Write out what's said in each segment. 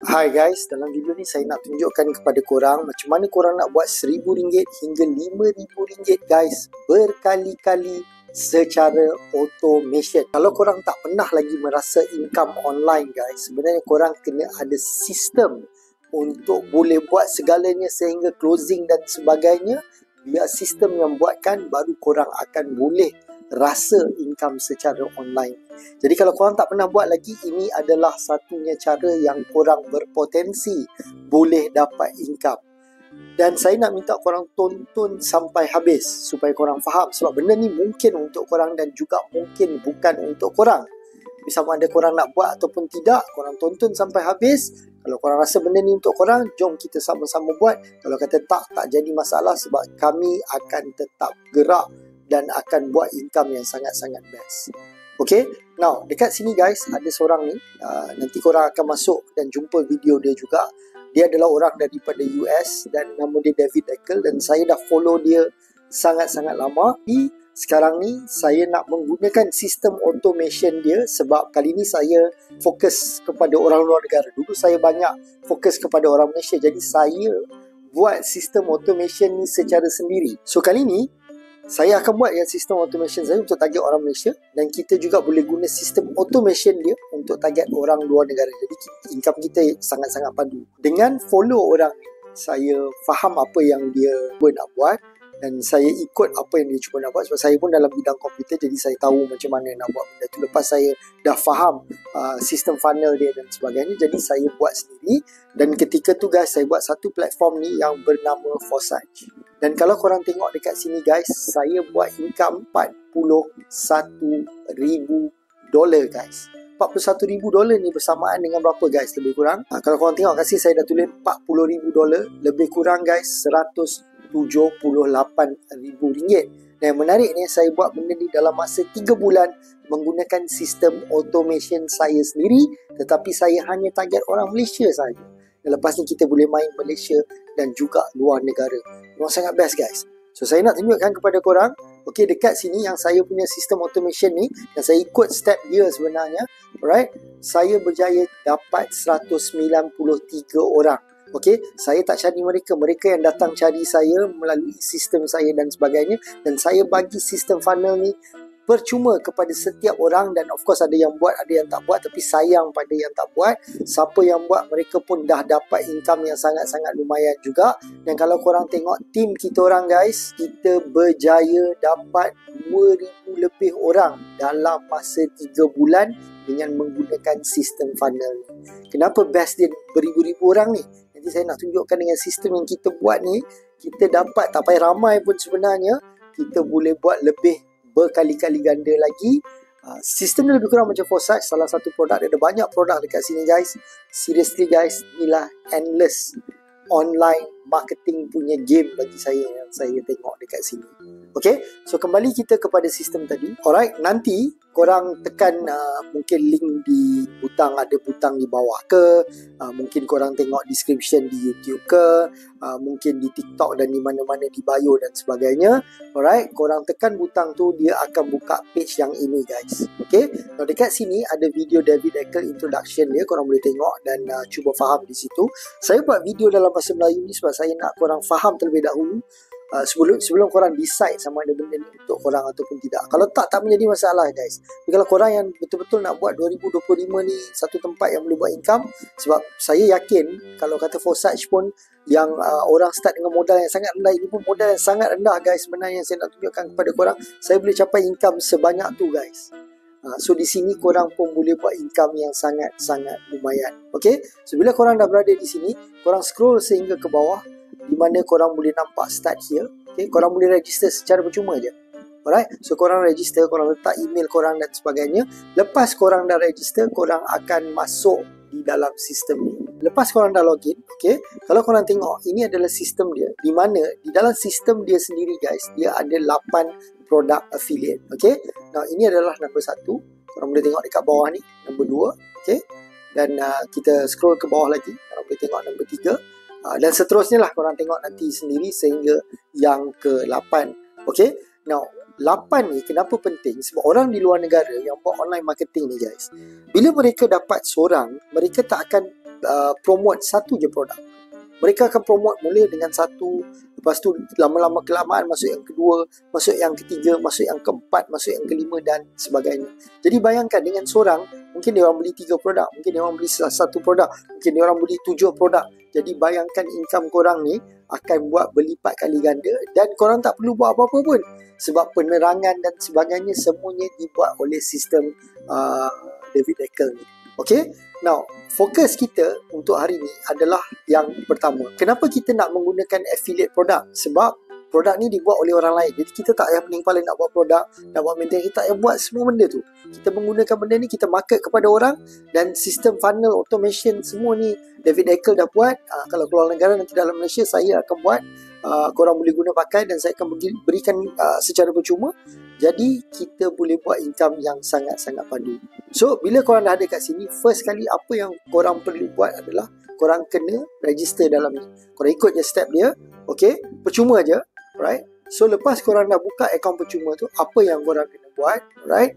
Hai guys, dalam video ni saya nak tunjukkan kepada korang macam mana korang nak buat RM1,000 hingga RM5,000 guys berkali-kali secara automation. Kalau korang tak pernah lagi merasa income online guys, sebenarnya korang kena ada sistem untuk boleh buat segalanya sehingga closing dan sebagainya. Biar sistem yang buatkan, baru korang akan boleh rasa income secara online. Jadi kalau korang tak pernah buat lagi, ini adalah satunya cara yang korang berpotensi boleh dapat income. Dan saya nak minta korang tonton sampai habis supaya korang faham, sebab benda ni mungkin untuk korang dan juga mungkin bukan untuk korang. Sama ada korang nak buat ataupun tidak, korang tonton sampai habis. Kalau korang rasa benda ni untuk korang, jom kita sama-sama buat. Kalau kata tak jadi masalah, sebab kami akan tetap gerak dan akan buat income yang sangat-sangat best. Okay, now dekat sini guys, ada seorang ni, nanti korang akan masuk dan jumpa video dia juga. Dia adalah orang daripada US dan nama dia David Eckel, dan saya dah follow dia sangat-sangat lama. Sekarang ni saya nak menggunakan sistem automation dia, sebab kali ni saya fokus kepada orang luar negara. Dulu saya banyak fokus kepada orang Malaysia, jadi saya buat sistem automation ni secara sendiri. So kali ni saya akan buat yang sistem automation saya untuk target orang Malaysia, dan kita juga boleh guna sistem automation dia untuk target orang luar negara. Jadi income kita sangat-sangat padu. Dengan follow orang ni, saya faham apa yang dia nak buat dan saya ikut apa yang dia cuba nak buat, sebab saya pun dalam bidang komputer, jadi saya tahu macam mana nak buat benda tu. Lepas saya dah faham sistem funnel dia dan sebagainya, jadi saya buat sendiri. Dan ketika tu guys, saya buat satu platform ni yang bernama Forsage. Dan kalau korang tengok dekat sini guys, saya buat income $41,000 guys. $41,000 ni bersamaan dengan berapa guys lebih kurang? Kalau korang tengok kat sini, saya dah tulis $40,000, lebih kurang guys $178,000. Dan yang menarik ni, saya buat benda ni dalam masa 3 bulan menggunakan sistem automation saya sendiri, tetapi saya hanya target orang Malaysia saja. Dan lepas ni kita boleh main Malaysia dan juga luar negara. Memang sangat best guys. So saya nak tunjukkan kepada korang. Okay, dekat sini yang saya punya sistem automation ni, yang saya ikut step dia sebenarnya. Alright, saya berjaya dapat 193 orang. Okay, saya tak cari mereka. Mereka yang datang cari saya melalui sistem saya dan sebagainya. Dan saya bagi sistem funnel ni percuma kepada setiap orang, dan of course ada yang buat, ada yang tak buat, tapi sayang pada yang tak buat. Siapa yang buat, mereka pun dah dapat income yang sangat-sangat lumayan juga. Dan kalau korang tengok tim kita orang guys, kita berjaya dapat 2,000 lebih orang dalam masa 3 bulan dengan menggunakan sistem funnel ni. Kenapa best dia beribu-ribu orang ni? Nanti saya nak tunjukkan dengan sistem yang kita buat ni, kita dapat tak payah ramai pun sebenarnya, kita boleh buat lebih berkali-kali ganda lagi. Sistem ni lebih kurang macam Forsage, salah satu produk. Dia ada banyak produk dekat sini guys. Seriously guys, inilah endless online marketing punya game bagi saya yang saya tengok dekat sini. Okay, so kembali kita kepada sistem tadi. Alright, nanti korang tekan mungkin link di butang, ada butang di bawah ke, mungkin korang tengok description di YouTube ke, mungkin di TikTok dan di mana-mana di bio dan sebagainya. Alright, korang tekan butang tu, dia akan buka page yang ini guys. Okay, now dekat sini ada video David Eckel introduction dia, korang boleh tengok dan cuba faham di situ. Saya buat video dalam bahasa Melayu ni sebab saya nak korang faham terlebih dahulu, sebelum korang decide sama ada benda ni untuk korang ataupun tidak. Kalau tak menjadi masalah guys. Tapi kalau korang yang betul-betul nak buat 2025 ni satu tempat yang boleh buat income, sebab saya yakin kalau kata Forsage pun yang orang start dengan modal yang sangat rendah, ini pun modal yang sangat rendah guys sebenarnya, yang saya nak tunjukkan kepada korang. Saya boleh capai income sebanyak tu guys. So di sini korang pun boleh buat income yang sangat-sangat lumayan. Okay, so bila korang dah berada di sini, korang scroll sehingga ke bawah, di mana korang boleh nampak start here. Okay, korang boleh register secara percuma je. Alright, so korang register, korang letak email korang dan sebagainya. Lepas korang dah register, korang akan masuk di dalam sistem ni. Lepas korang dah login, okay, kalau korang tengok, ini adalah sistem dia, di mana di dalam sistem dia sendiri guys, dia ada 8 produk affiliate. Okay, now ini adalah nombor 1. Korang boleh tengok dekat bawah ni, nombor 2. Okay, dan kita scroll ke bawah lagi, korang boleh tengok nombor 3. Dan seterusnya lah, korang tengok nanti sendiri sehingga yang ke-8. Okay, now 8 ni kenapa penting? Sebab orang di luar negara yang buat online marketing ni guys, bila mereka dapat seorang, mereka tak akan promote satu je produk. Mereka akan promote mula dengan satu, lepas tu lama-lama kelamaan masuk yang kedua, masuk yang ketiga, masuk yang keempat, masuk yang kelima dan sebagainya. Jadi bayangkan dengan seorang, mungkin dia orang beli 3 produk, mungkin dia orang beli satu produk, mungkin dia orang beli 7 produk. Jadi bayangkan income korang ni akan buat berlipat kali ganda dan korang tak perlu buat apa-apa pun. Sebab penerangan dan sebagainya semuanya dibuat oleh sistem David Eccles ni. Okay, now fokus kita untuk hari ni adalah yang pertama. Kenapa kita nak menggunakan affiliate produk? Sebab produk ni dibuat oleh orang lain. Jadi kita tak payah pening kepala nak buat produk, nak buat maintain, kita tak payah buat semua benda tu. Kita menggunakan benda ni, kita market kepada orang dan sistem funnel automation semua ni David Eccles dah buat. Kalau keluar negara nanti dalam Malaysia saya akan buat. Korang boleh guna pakai dan saya akan berikan secara percuma. Jadi kita boleh buat income yang sangat-sangat padu. So bila korang dah ada kat sini, first kali apa yang korang perlu buat adalah korang kena register dalam ni. Korang ikut je step dia. Okay, percuma je, right? So lepas korang dah buka akaun percuma tu, apa yang korang kena buat, right?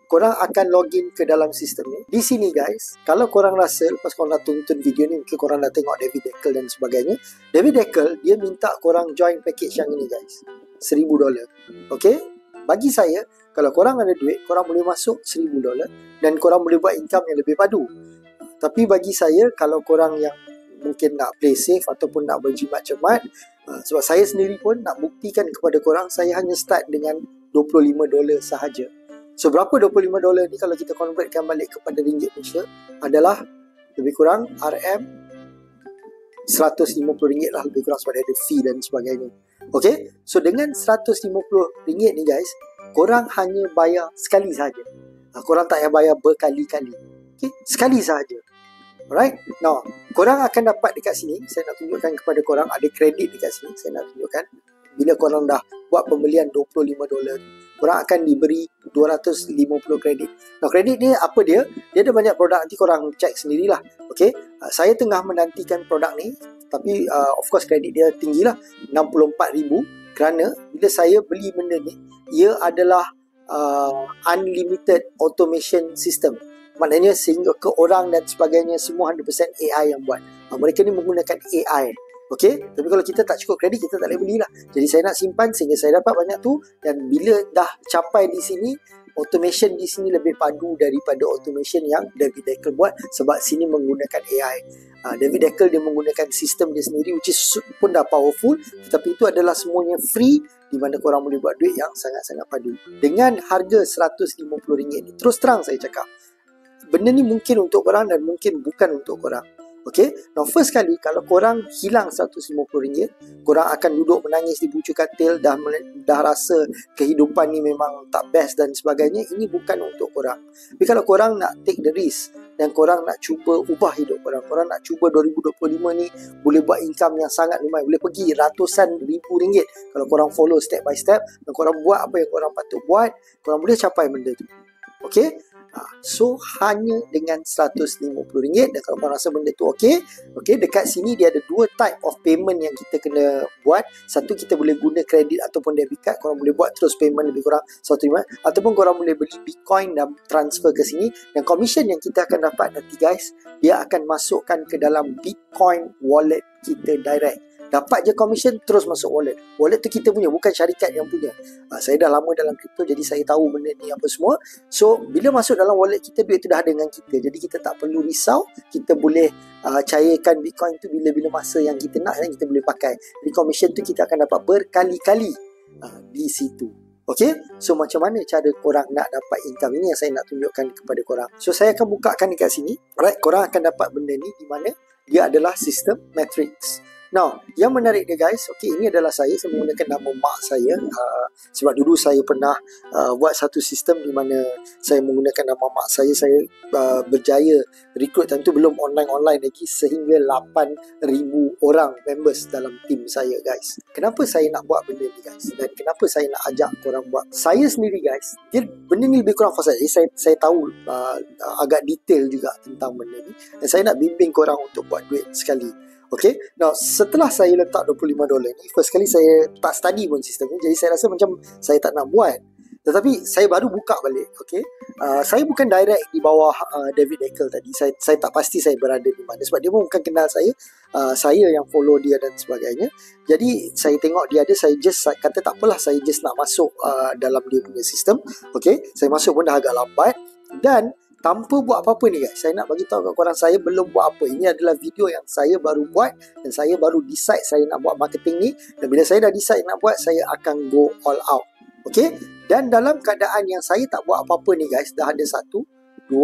Korang akan login ke dalam sistem ni. Di sini guys, kalau korang rasa lepas korang dah tonton video ni, mungkin korang dah tengok David Eccles dan sebagainya. David Eccles dia minta korang join package yang ini guys, $1,000. Okay, bagi saya, kalau korang ada duit, korang boleh masuk $1,000 dan korang boleh buat income yang lebih padu. Tapi bagi saya, kalau korang yang mungkin nak play safe ataupun nak berjimat cermat, sebab saya sendiri pun nak buktikan kepada korang, saya hanya start dengan $25 sahaja. So berapa $25 ni kalau kita convertkan balik kepada ringgit Malaysia adalah lebih kurang RM RM150 lah, lebih kurang, sebab ada fee dan sebagainya. Okay, so dengan RM150 ni guys, korang hanya bayar sekali sahaja. Korang tak payah bayar berkali-kali. Okay, sekali sahaja. Alright, now korang akan dapat dekat sini, saya nak tunjukkan kepada korang, ada kredit dekat sini, saya nak tunjukkan. Bila korang dah buat pembelian $25, korang akan diberi 250 kredit. Now kredit ni apa dia? Dia ada banyak produk, nanti korang cek sendirilah. Okay, saya tengah menantikan produk ni, tapi of course kredit dia tinggi lah, 64,000, kerana bila saya beli benda ni, ia adalah unlimited automation system. Maknanya sehingga ke orang dan sebagainya semua 100% AI yang buat. Mereka ni menggunakan AI. Okay, tapi kalau kita tak cukup kredit, kita tak boleh belilah. Jadi saya nak simpan sehingga saya dapat banyak tu, dan bila dah capai di sini, automation di sini lebih padu daripada automation yang David Eccles buat, sebab sini menggunakan AI. David Eccles dia menggunakan sistem dia sendiri, which is pun dah powerful, tetapi itu adalah semuanya free, di mana korang boleh buat duit yang sangat-sangat padu. Dengan harga RM150 ni, terus terang saya cakap, benda ni mungkin untuk korang dan mungkin bukan untuk korang. Okay, now first kali kalau korang hilang RM150, korang akan duduk menangis di bucu katil, dah rasa kehidupan ni memang tak best dan sebagainya. Ini bukan untuk korang. Tapi kalau korang nak take the risk dan korang nak cuba ubah hidup korang, korang nak cuba 2025 ni boleh buat income yang sangat lumayan, boleh pergi ratusan ribu ringgit kalau korang follow step by step dan korang buat apa yang korang patut buat, korang boleh capai benda tu. Okay, so hanya dengan RM150, dan kalau korang rasa benda tu okay, dekat sini dia ada 2 type of payment yang kita kena buat. Satu, kita boleh guna kredit ataupun debit card, korang boleh buat terus payment lebih kurang RM150, ataupun korang boleh beli Bitcoin dan transfer ke sini, dan commission yang kita akan dapat nanti guys, dia akan masukkan ke dalam Bitcoin wallet kita direct. Dapat je commission, terus masuk wallet. Wallet tu kita punya, bukan syarikat yang punya. Saya dah lama dalam kripto, jadi saya tahu benda ni apa semua. So bila masuk dalam wallet kita, duit tu dah ada dengan kita, jadi kita tak perlu risau. Kita boleh cairkan Bitcoin tu bila-bila masa yang kita nak, dan kita boleh pakai. Jadi commission tu kita akan dapat berkali-kali di situ. Okay, so macam mana cara korang nak dapat income? Ini yang saya nak tunjukkan kepada korang. So saya akan bukakan dekat sini. Alright, korang akan dapat benda ni di mana dia adalah sistem matrix. Now, yang menarik dia guys, okay, ini adalah saya menggunakan nama mak saya, sebab dulu saya pernah buat satu sistem di mana saya menggunakan nama mak saya berjaya rekrut, tentu belum online lagi, sehingga 8,000 orang members dalam tim saya guys. Kenapa saya nak buat benda ni guys, dan kenapa saya nak ajak korang buat? Saya sendiri guys, benda ni lebih kurang fast. Jadi saya tahu agak detail juga tentang benda ni, dan saya nak bimbing korang untuk buat duit sekali. Okay, now setelah saya letak $25 ni, first kali saya tak study pun sistem ni, jadi saya rasa macam saya tak nak buat. Tetapi saya baru buka balik, okay. Saya bukan direct di bawah David Eccles tadi. Saya tak pasti saya berada di mana sebab dia pun bukan kenal saya. Saya yang follow dia dan sebagainya. Jadi saya tengok dia ada, saya just kata tak apalah, saya just nak masuk dalam dia punya sistem. Okay, saya masuk pun dah agak lambat dan tanpa buat apa-apa ni guys. Saya nak bagi tahu kat korang, saya belum buat apa. Ini adalah video yang saya baru buat dan saya baru decide saya nak buat marketing ni. Dan bila saya dah decide nak buat, saya akan go all out. Okay, dan dalam keadaan yang saya tak buat apa-apa ni guys, dah ada 1, 2,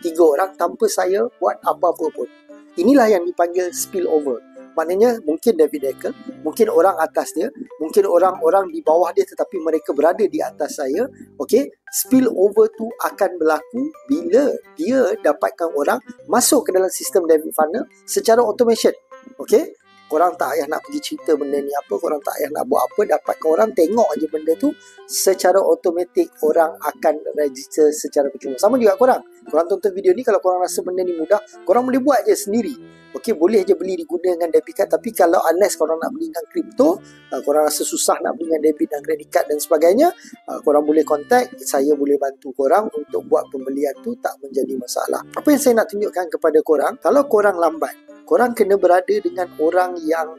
3 orang tanpa saya buat apa-apa pun. Inilah yang dipanggil spill over. Maknanya mungkin David Eccles, mungkin orang atas dia, mungkin orang-orang di bawah dia tetapi mereka berada di atas saya. Okay, spill over tu akan berlaku bila dia dapatkan orang masuk ke dalam sistem David Funnel secara automation. Okay, korang tak payah nak pergi cerita benda ni apa, korang tak payah nak buat apa, dapatkan orang tengok aje benda tu, secara automatik orang akan register secara percuma. Sama juga korang tonton video ni, kalau korang rasa benda ni mudah, korang boleh buat je sendiri. Okey, boleh je beli diguna dengan debit card, tapi kalau unless korang nak beli dengan kripto, korang rasa susah nak beli dengan debit dan credit card dan sebagainya, korang boleh contact, saya boleh bantu korang untuk buat pembelian tu tak menjadi masalah. Apa yang saya nak tunjukkan kepada korang, kalau korang lambat, korang kena berada dengan orang yang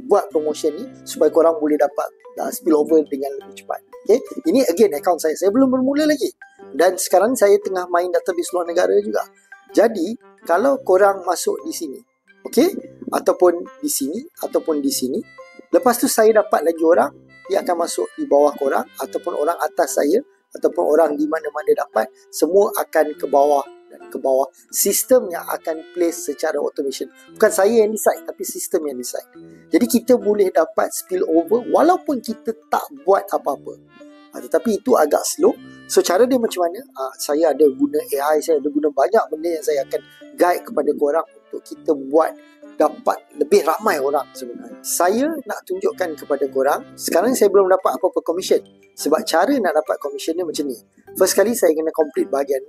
buat promotion ni supaya korang boleh dapat spillover dengan lebih cepat. Okay? Ini again account saya belum bermula lagi. Dan sekarang saya tengah main database luar negara juga. Jadi, kalau korang masuk di sini, okay? Ataupun di sini, ataupun di sini, lepas tu saya dapat lagi orang, dia akan masuk di bawah korang, ataupun orang atas saya, ataupun orang di mana-mana dapat, semua akan ke bawah dan ke bawah. Sistem yang akan place secara automation. Bukan saya yang decide, tapi sistem yang decide. Jadi kita boleh dapat spill over walaupun kita tak buat apa-apa. Tetapi itu agak slow. So cara dia macam mana? Saya ada guna AI, saya ada guna banyak benda yang saya akan guide kepada korang untuk kita buat dapat lebih ramai orang sebenarnya. Saya nak tunjukkan kepada korang, sekarang saya belum dapat apa-apa commission. Sebab cara nak dapat commission dia macam ni. First kali saya kena complete bahagian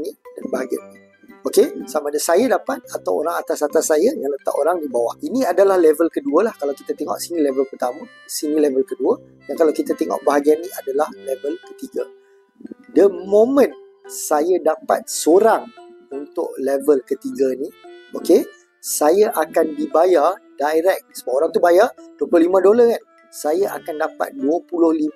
ni dan bahagian ni. Okey, sama ada saya dapat atau orang atas saya yang letak orang di bawah. Ini adalah level kedua lah. Kalau kita tengok sini level pertama, sini level kedua. Dan kalau kita tengok bahagian ni adalah level ketiga. The moment saya dapat seorang untuk level ketiga ni, okey, saya akan dibayar direct. Sebab orang tu bayar $25 kan. Saya akan dapat $25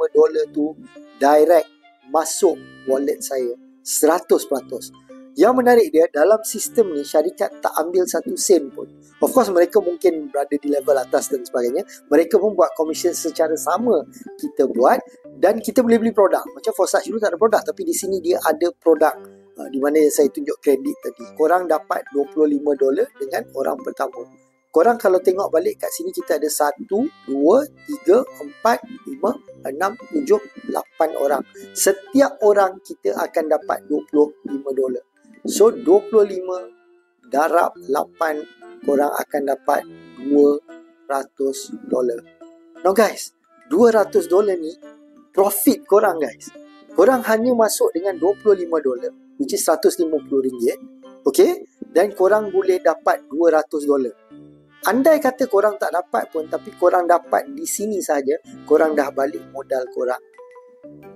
tu direct masuk wallet saya. 100%. Yang menarik dia, dalam sistem ni syarikat tak ambil 1 sen pun. Of course mereka mungkin berada di level atas dan sebagainya. Mereka pun buat commission secara sama kita buat. Dan kita boleh beli produk. Macam Forsage dulu tak ada produk, tapi di sini dia ada produk. Di mana saya tunjuk kredit tadi. Korang dapat $25 dengan orang pertama. Korang kalau tengok balik kat sini, kita ada 1, 2, 3, 4, 5, 6, 7, 8 orang. Setiap orang kita akan dapat $25. So 25 darab 8, korang akan dapat $200. Now guys, $200 ni profit korang guys. Korang hanya masuk dengan $25, which is RM150. Okay? Dan korang boleh dapat $200. Andai kata korang tak dapat pun, tapi korang dapat di sini saja, korang dah balik modal korang.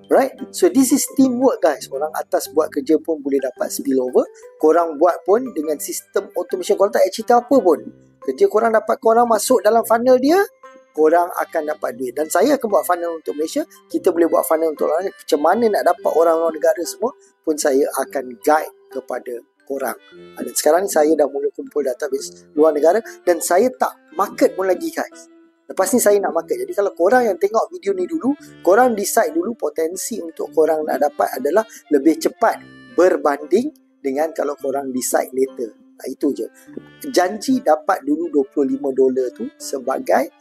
Right? So this is teamwork guys. Orang atas buat kerja pun boleh dapat spillover. Korang buat pun dengan sistem automation. Korang tak payah cerita apa pun. Kerja korang dapat, korang masuk dalam funnel dia, korang akan dapat duit. Dan saya akan buat funnel untuk Malaysia. Kita boleh buat funnel untuk orang lain. Macam mana nak dapat orang luar negara semua pun saya akan guide kepada korang. Dan sekarang ni saya dah mula kumpul database luar negara. Dan saya tak market pun lagi guys. Lepas ni saya nak market. Jadi kalau korang yang tengok video ni dulu, korang decide dulu potensi untuk korang nak dapat adalah lebih cepat berbanding dengan kalau korang decide later. Itu je. Janji dapat dulu $25 tu sebagai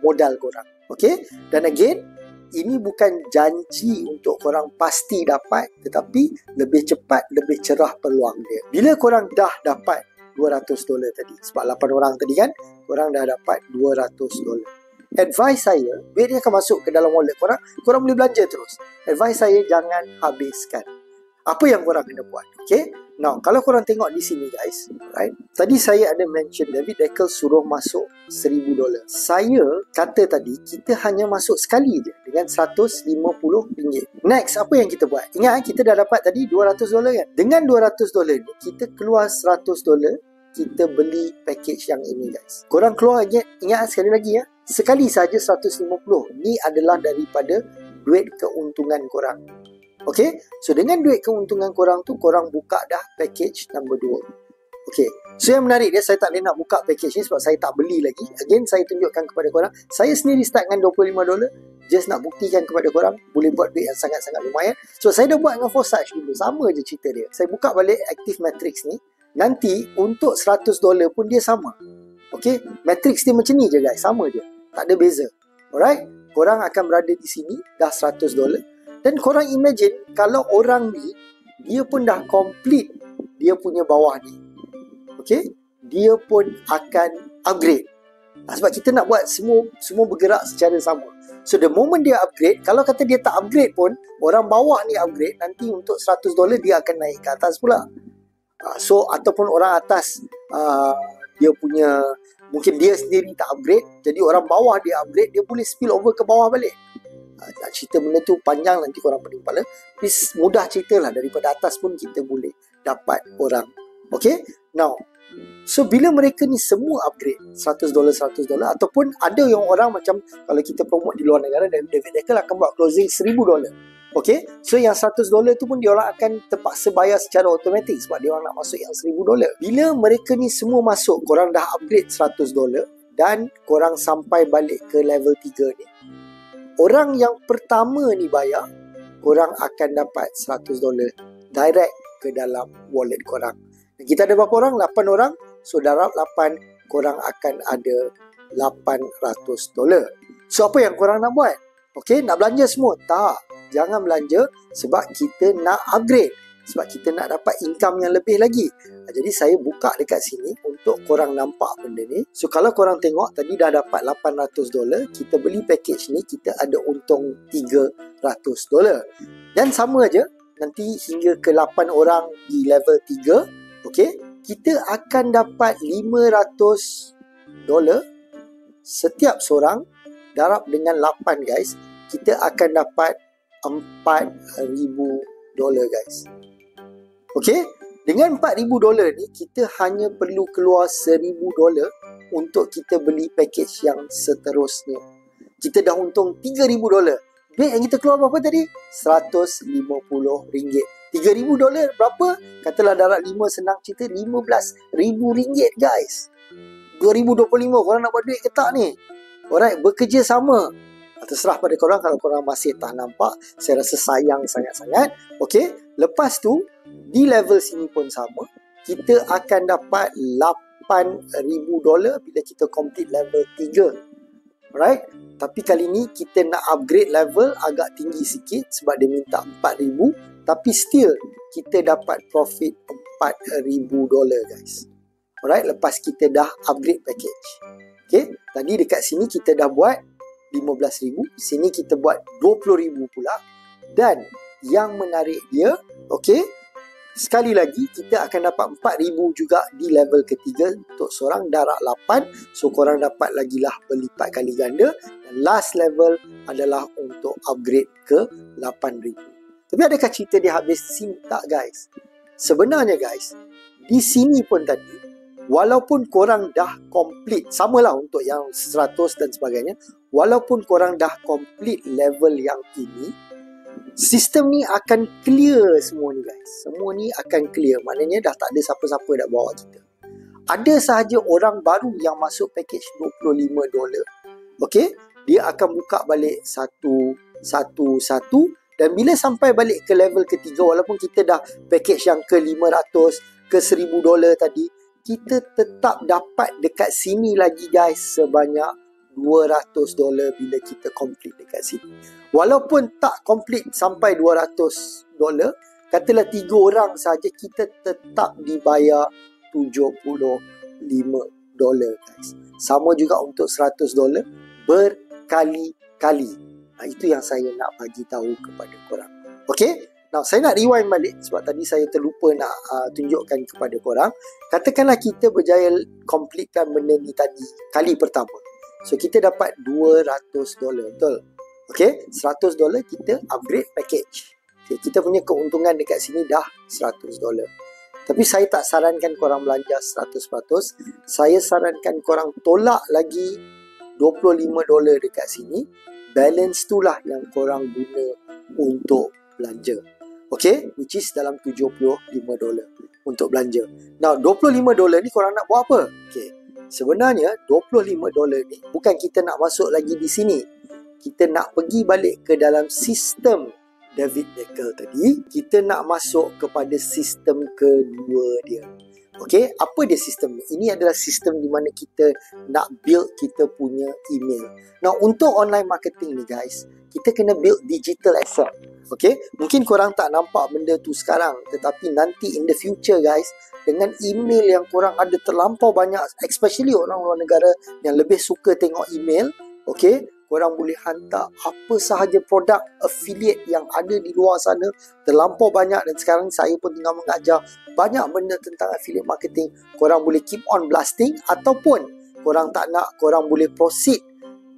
modal korang. Okay? Dan again, ini bukan janji untuk korang pasti dapat, tetapi lebih cepat, lebih cerah peluang dia. Bila korang dah dapat $200 tadi, sebab 8 orang tadi kan, korang dah dapat $200. Advice saya, duit ni akan masuk ke dalam wallet korang, korang boleh belanja terus. Advice saya, jangan habiskan. Apa yang korang kena buat? Okay. Now, kalau korang tengok di sini guys, right? Tadi saya ada mention David Dekel suruh masuk $1,000. Saya kata tadi, kita hanya masuk sekali je dengan RM150. Next, apa yang kita buat? Ingat, kita dah dapat tadi $200 kan? Dengan $200 ni, kita keluar $100, kita beli package yang ini guys. Korang keluar, ingat sekali lagi ya. Sekali saja 150. Ni adalah daripada duit keuntungan korang. Okay, so dengan duit keuntungan korang tu, korang buka dah package number 2. Okay, so yang menarik dia, saya tak boleh nak buka package ni sebab saya tak beli lagi. Again, saya tunjukkan kepada korang, saya sendiri start dengan $25, just nak buktikan kepada korang boleh buat duit yang sangat-sangat lumayan. So saya dah buat dengan Forsage dulu, sama je cerita dia. Saya buka balik Active Matrix ni, nanti untuk $100 pun dia sama. Okay, matrix dia macam ni je guys, sama je, tak ada beza. Alright, korang akan berada di sini dah $100. Dan korang imagine kalau orang ni, dia pun dah complete dia punya bawah ni. Okay, dia pun akan upgrade. Sebab kita nak buat semua bergerak secara sama. So the moment dia upgrade, kalau kata dia tak upgrade pun, orang bawah ni upgrade, nanti untuk $100 dia akan naik ke atas pula. So ataupun orang atas, dia punya, mungkin dia sendiri tak upgrade, jadi orang bawah dia upgrade, dia boleh spill over ke bawah balik. Cerita benda tu panjang, nanti korang pening kepala. Tapi mudah cerita lah, daripada atas pun kita boleh dapat orang. Okay, now, so bila mereka ni semua upgrade $100 ataupun ada yang orang macam kalau kita promote di luar negara, David Dekel akan buat closing $1,000. Okay, so yang $100 tu pun dia orang akan terpaksa bayar secara automatik sebab dia orang nak masuk yang $1,000. Bila mereka ni semua masuk, korang dah upgrade $100 dan korang sampai balik ke level 3 ni, orang yang pertama ni bayar, korang akan dapat $100 direct ke dalam wallet korang. Dan kita ada berapa orang? 8 orang. So darab 8, korang akan ada $800. So apa yang korang nak buat? Okay, nak belanja semua? Tak, jangan belanja sebab kita nak upgrade, sebab kita nak dapat income yang lebih lagi. Jadi saya buka dekat sini untuk korang nampak benda ni. So kalau korang tengok tadi dah dapat $800, kita beli package ni, kita ada untung $300. Dan sama aja, nanti hingga ke 8 orang di level 3, okay, kita akan dapat $500 setiap seorang. Darab dengan 8 guys, kita akan dapat $4,000 guys. Okay, dengan $4,000 ni, kita hanya perlu keluar $1,000 untuk kita beli package yang seterusnya. Kita dah untung $3,000. Duit yang kita keluar berapa tadi? $150. $3,000 berapa? Katalah darab 5, senang cerita RM15,000 guys. 2025 korang nak buat duit ke tak ni? Alright, bekerja sama. Terserah pada korang kalau korang masih tak nampak. Saya rasa sayang sangat-sangat. Okay, lepas tu di level sini pun sama. Kita akan dapat $8,000 bila kita complete level 3. Alright, tapi kali ni kita nak upgrade level agak tinggi sikit sebab dia minta $4,000. Tapi still kita dapat profit $4,000 guys. Alright, lepas kita dah upgrade package. Okay, tadi dekat sini kita dah buat $15,000, sini kita buat $20,000 pula. Dan yang menarik dia, okay, sekali lagi kita akan dapat $4,000 juga di level ketiga untuk seorang, darab 8. So korang dapat lagi lah berlipat kali ganda. Dan last level adalah untuk upgrade ke $8,000. Tapi adakah cerita dia habis sini? Tak guys. Sebenarnya guys, di sini pun tadi, walaupun korang dah complete, samalah untuk yang 100 dan sebagainya, walaupun korang dah complete level yang ini, sistem ni akan clear semua ni guys. Semua ni akan clear. Maknanya dah tak ada siapa-siapa nak bawa kita. Ada sahaja orang baru yang masuk package $25. Okay, dia akan buka balik satu. Dan bila sampai balik ke level ketiga, walaupun kita dah package yang ke $500, ke $1,000 tadi, kita tetap dapat dekat sini lagi guys sebanyak $200 bila kita complete dekat sini. Walaupun tak complete sampai $200, katalah 3 orang saja, kita tetap dibayar $75 guys. Sama juga untuk $100 berkali-kali. Itu yang saya nak bagi tahu kepada korang. Okay? Now, saya nak rewind balik sebab tadi saya terlupa nak tunjukkan kepada korang. Katakanlah kita berjaya completekan benda ni tadi kali pertama. So, kita dapat $200, betul? Okay, $100 kita upgrade package. Okay, kita punya keuntungan dekat sini dah $100. Tapi saya tak sarankan korang belanja 100%. Saya sarankan korang tolak lagi $25 dekat sini. Balance tu lah yang korang guna untuk belanja. Okay, which is dalam $75 untuk belanja. Now, $25 ni korang nak buat apa? Okay, sebenarnya $25 ni bukan kita nak masuk lagi di sini. Kita nak pergi balik ke dalam sistem David Dekel tadi. Kita nak masuk kepada sistem kedua dia. Okay, apa dia sistem ni? Ini adalah sistem di mana kita nak build kita punya email. Now, untuk online marketing ni guys, kita kena build digital asset. Okay, mungkin korang tak nampak benda tu sekarang, tetapi nanti in the future guys, dengan email yang korang ada terlampau banyak, especially orang luar negara yang lebih suka tengok email, okay, korang boleh hantar apa sahaja produk affiliate yang ada di luar sana, terlampau banyak. Dan sekarang saya pun tengah mengajar banyak benda tentang affiliate marketing. Korang boleh keep on blasting, ataupun korang tak nak, korang boleh proceed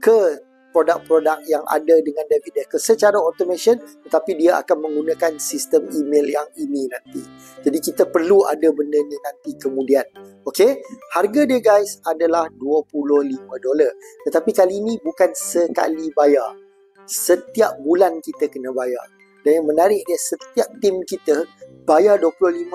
ke produk-produk yang ada dengan David Dekel secara automation, tetapi dia akan menggunakan sistem email yang ini nanti. Jadi kita perlu ada benda ni nanti kemudian. Okay, harga dia guys adalah $25. Tetapi kali ini bukan sekali bayar. Setiap bulan kita kena bayar. Dan yang menarik dia, setiap tim kita bayar $25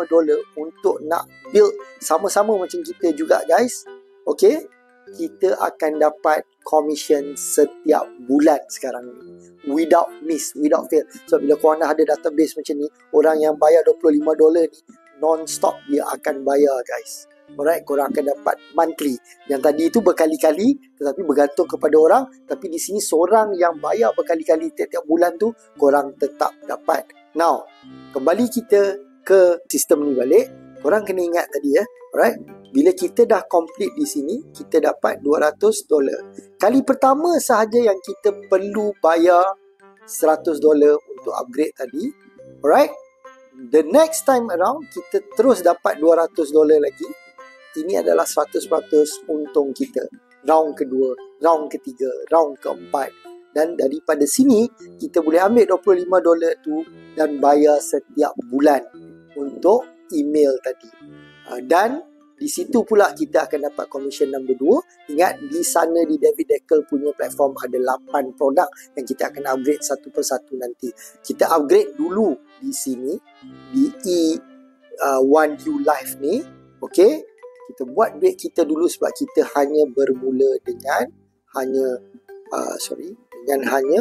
untuk nak build sama-sama macam kita juga guys. Okay, kita akan dapat commission setiap bulan sekarang ni, without miss, without fail. So bila korang dah ada database macam ni, orang yang bayar $25 ni non-stop dia akan bayar guys. Alright, korang akan dapat monthly. Yang tadi itu berkali-kali, tetapi bergantung kepada orang. Tapi di sini seorang yang bayar berkali-kali tiap-tiap bulan tu, korang tetap dapat. Now, kembali kita ke sistem ni balik. Korang kena ingat tadi ya. Alright, bila kita dah complete di sini, kita dapat $200. Kali pertama sahaja yang kita perlu bayar $100 untuk upgrade tadi. Alright, the next time around kita terus dapat $200 lagi. Ini adalah 100% untung kita. Round kedua, round ketiga, round keempat. Dan daripada sini, kita boleh ambil $25 tu dan bayar setiap bulan untuk email tadi. Dan di situ pula kita akan dapat commission number 2. Ingat, di sana di David Dekel punya platform ada 8 produk yang kita akan upgrade satu persatu nanti. Kita upgrade dulu di sini, di E1U Live ni. Okay, kita buat duit kita dulu sebab kita hanya bermula dengan hanya RM150.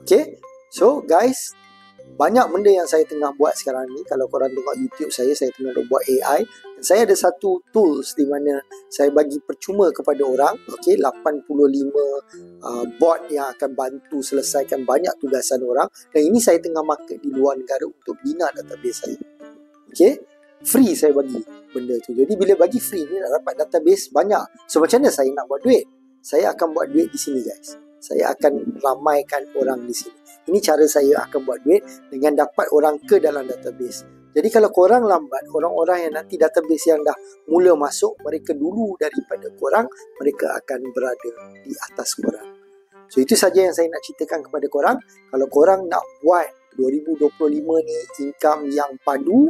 Okay, so guys, banyak benda yang saya tengah buat sekarang ni. Kalau korang tengok YouTube saya tengah buat AI. Dan saya ada satu tools di mana saya bagi percuma kepada orang. Okay, 85 bot yang akan bantu selesaikan banyak tugasan orang. Dan ini saya tengah market di luar negara untuk bina database saya. Okay, free saya bagi benda tu. Jadi bila bagi free ni nak dapat database banyak. So macam mana saya nak buat duit? Saya akan buat duit di sini guys. Saya akan ramaikan orang di sini. Ini cara saya akan buat duit dengan dapat orang ke dalam database. Jadi kalau korang lambat, orang-orang yang nanti database yang dah mula masuk, mereka dulu daripada korang, mereka akan berada di atas korang. So itu saja yang saya nak ceritakan kepada korang. Kalau korang nak buat 2025 ni income yang padu,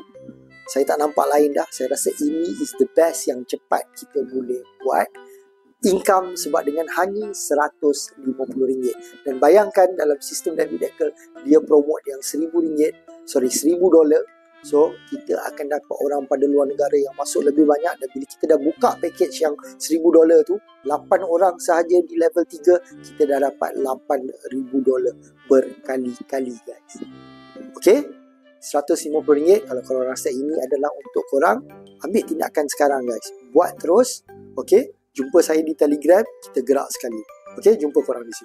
saya tak nampak lain dah. Saya rasa ini is the best yang cepat kita boleh buat income sebab dengan hanya RM150. Dan bayangkan dalam sistem David Dekel, dia promote yang $1,000. So kita akan dapat orang pada luar negara yang masuk lebih banyak. Dan bila kita dah buka package yang $1,000 tu, 8 orang sahaja di level 3, kita dah dapat $8,000 berkali-kali guys. Okay, RM150. Kalau korang rasa ini adalah untuk korang, ambil tindakan sekarang guys. Buat terus. Okay, jumpa saya di Telegram, kita gerak sekali. Okay, jumpa korang di sini.